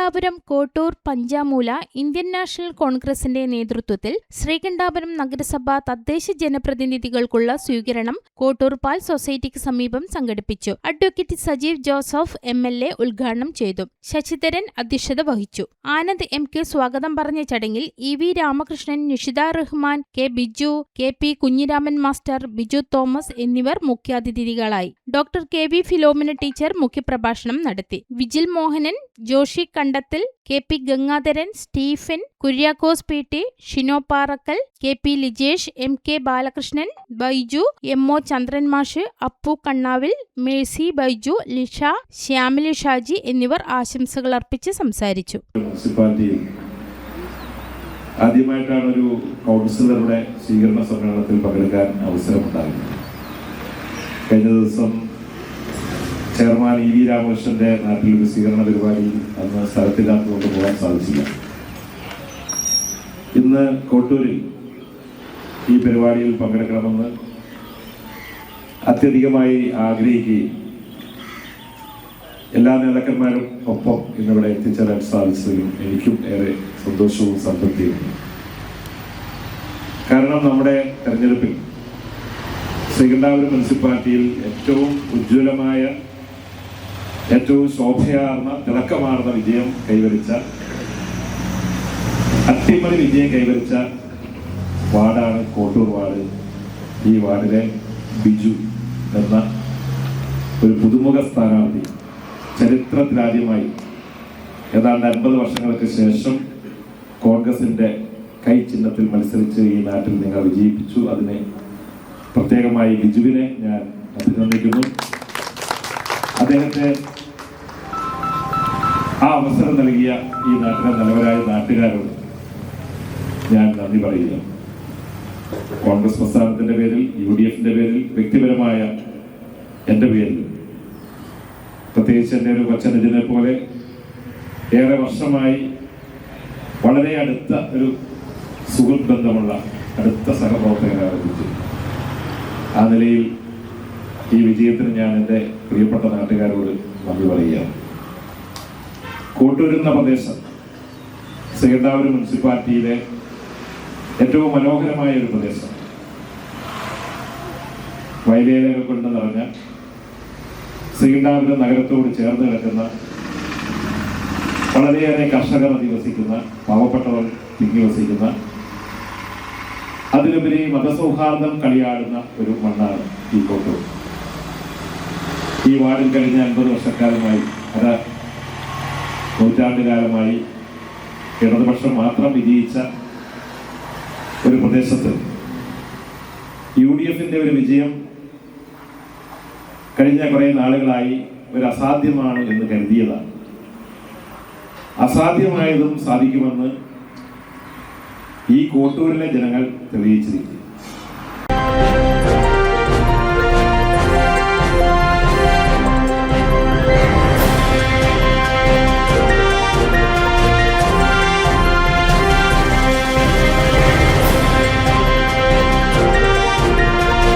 Sreekandapuram Kottoor പഞ്ചാമൂല Indian national കോൺഗ്രസിന്റെ നേതൃത്വത്തിൽ ശ്രീകണ്ഠാപുരം നഗരസഭ തദ്ദേശ ജനപ്രതിനിധികൾക്കുള്ള സ്വീകരണം കോട്ടൂർ പാൽ സൊസൈറ്റിക്ക് സമീപം സംഘടിപ്പിച്ചു. അഡ്വക്കേറ്റ് സജീവ് ജോസഫ് MLA ഉദ്ഘാടനം ചെയ്തു. ശശിധരൻ അധ്യക്ഷത വഹിച്ചു. ആനന്ദ് MK സ്വാഗതം പറഞ്ഞ ചടങ്ങിൽ EV Ramakrishnan, Nishitha Rahman, K Biju, KP Kunhiraman master, Biju Thomas എന്നിവർ മുഖ്യാതിഥികളായി. ഡോക്ടർ KV ഫിലോമിന ടീച്ചർ മുഖ്യപ്രഭാഷണം നടത്തി. വിജിൽ മോഹനൻ, ജോഷി കണ്ടത്തിൽ, KP Gangadharan, Stephen, Kuriakose PT, Shino Parakkal, KP Lijesh, MK Balakrishnan, Baiju, MO ചന്ദ്രൻ മാഷ്, അപ്പു കണ്ണാവിൽ, മേഴ്സി ബൈജു, ലിഷ, ശ്യാമിലി ഷാജി എന്നിവർ ആശംസകൾ അർപ്പിച്ച് സംസാരിച്ചു. ആദ്യമായിട്ടാണ് ഒരു കൗൺസിലറുടെ സ്വീകരണ സമ്മേളനത്തിൽ പങ്കെടുക്കാൻ അവസരമുണ്ടാകുന്നത്. കഴിഞ്ഞ ദിവസം ചെയർമാൻ EV രാമകൃഷ്ണന്റെ നാട്ടിൽ ഒരു സ്വീകരണ പരിപാടിയിൽ അന്ന് സ്ഥലത്തില്ലാത്ത കൊണ്ടുപോകാൻ സാധിച്ചില്ല. ഇന്ന് കോട്ടൂരിൽ ഈ പരിപാടിയിൽ പങ്കെടുക്കണമെന്ന് അത്യധികമായി ആഗ്രഹിക്കുകയും എല്ലാ നേതാക്കന്മാരും ഒപ്പം ഇന്നിവിടെ എത്തിച്ചേരാൻ സാധിച്ചതിലും എനിക്കും ഏറെ സന്തോഷവും സംതൃപ്തിയും. കാരണം നമ്മുടെ തെരഞ്ഞെടുപ്പിൽ ശ്രീകണ്ഠാപുരം മുനിസിപ്പാലിറ്റിയിൽ ഏറ്റവും ഉജ്ജ്വലമായ, ഏറ്റവും ശോഭയാർന്ന, തിളക്കമാർന്ന വിജയം കൈവരിച്ച, അട്ടിമറി വിജയം കൈവരിച്ച വാർഡാണ് കോട്ടൂർ വാർഡ്. ഈ വാർഡിലെ ബിജു എന്ന ഒരു പുതുമുഖ സ്ഥാനാർത്ഥി ചരിത്രത്തിലാദ്യമായി ഏതാണ്ട് 50 വർഷങ്ങൾക്ക് ശേഷം കോൺഗ്രസിന്റെ കൈ ചിഹ്നത്തിൽ മത്സരിച്ച് ഈ നാട്ടിൽ നിങ്ങൾ വിജയിപ്പിച്ചു. അതിനെ പ്രത്യേകമായി ബിജുവിനെ ഞാൻ അഭിനന്ദിക്കുന്നു. അദ്ദേഹത്തെ ആ അവസരം നൽകിയ ഈ നാട്ടിലെ നല്ലവരായ നാട്ടുകാരോട് ഞാൻ നന്ദി പറയുക. കോൺഗ്രസ് പ്രസ്ഥാനത്തിന്റെ പേരിൽ, UDFന്റെ പേരിൽ, വ്യക്തിപരമായ എൻ്റെ പേരിൽ, പ്രത്യേകിച്ച് എൻ്റെ ഒരു കൊച്ചനുജനെ പോലെ ഏറെ വർഷമായി വളരെ അടുത്ത ഒരു സുഹൃത്ത് ബന്ധമുള്ള അടുത്ത സഹപ്രവർത്തകനാണ്. ആ നിലയിൽ ഈ വിജയത്തിന് ഞാൻ എൻ്റെ പ്രിയപ്പെട്ട നാട്ടുകാരോട് നന്ദി പറയുകയാണ്. കോട്ടൂർ എന്ന പ്രദേശം ശ്രീകണ്ഠാപുരം മുനിസിപ്പാലിറ്റിയിലെ ഏറ്റവും മനോഹരമായ ഒരു പ്രദേശം. വയലേലകൾ കൊണ്ട് നിറഞ്ഞ ശ്രീകണ്ഠാപുരം നഗരത്തോട് ചേർന്ന് കിടക്കുന്ന, വളരെയേറെ കർഷകർ അധിവസിക്കുന്ന, പാവപ്പെട്ടവർ തിങ്ങി വസിക്കുന്ന, അതിലുപരി മതസൗഹാർദ്ദം കളിയാടുന്ന ഒരു മണ്ണാണ് ഈ കോട്ടൂർ. ഈ വാർഡിൽ കഴിഞ്ഞ 50 വർഷക്കാലമായി, നൂറ്റാണ്ടുകാലമായി ഇടതുപക്ഷം മാത്രം വിജയിച്ച ഒരു പ്രദേശത്ത് UDFന്റെ ഒരു വിജയം കഴിഞ്ഞ കുറേ നാളുകളായി ഒരു അസാധ്യമാണ് എന്ന് കരുതിയതാണ്. അസാധ്യമായതും സാധിക്കുമെന്ന് ഈ കോട്ടൂരിലെ ജനങ്ങൾ തെളിയിച്ചിരിക്കുന്നു.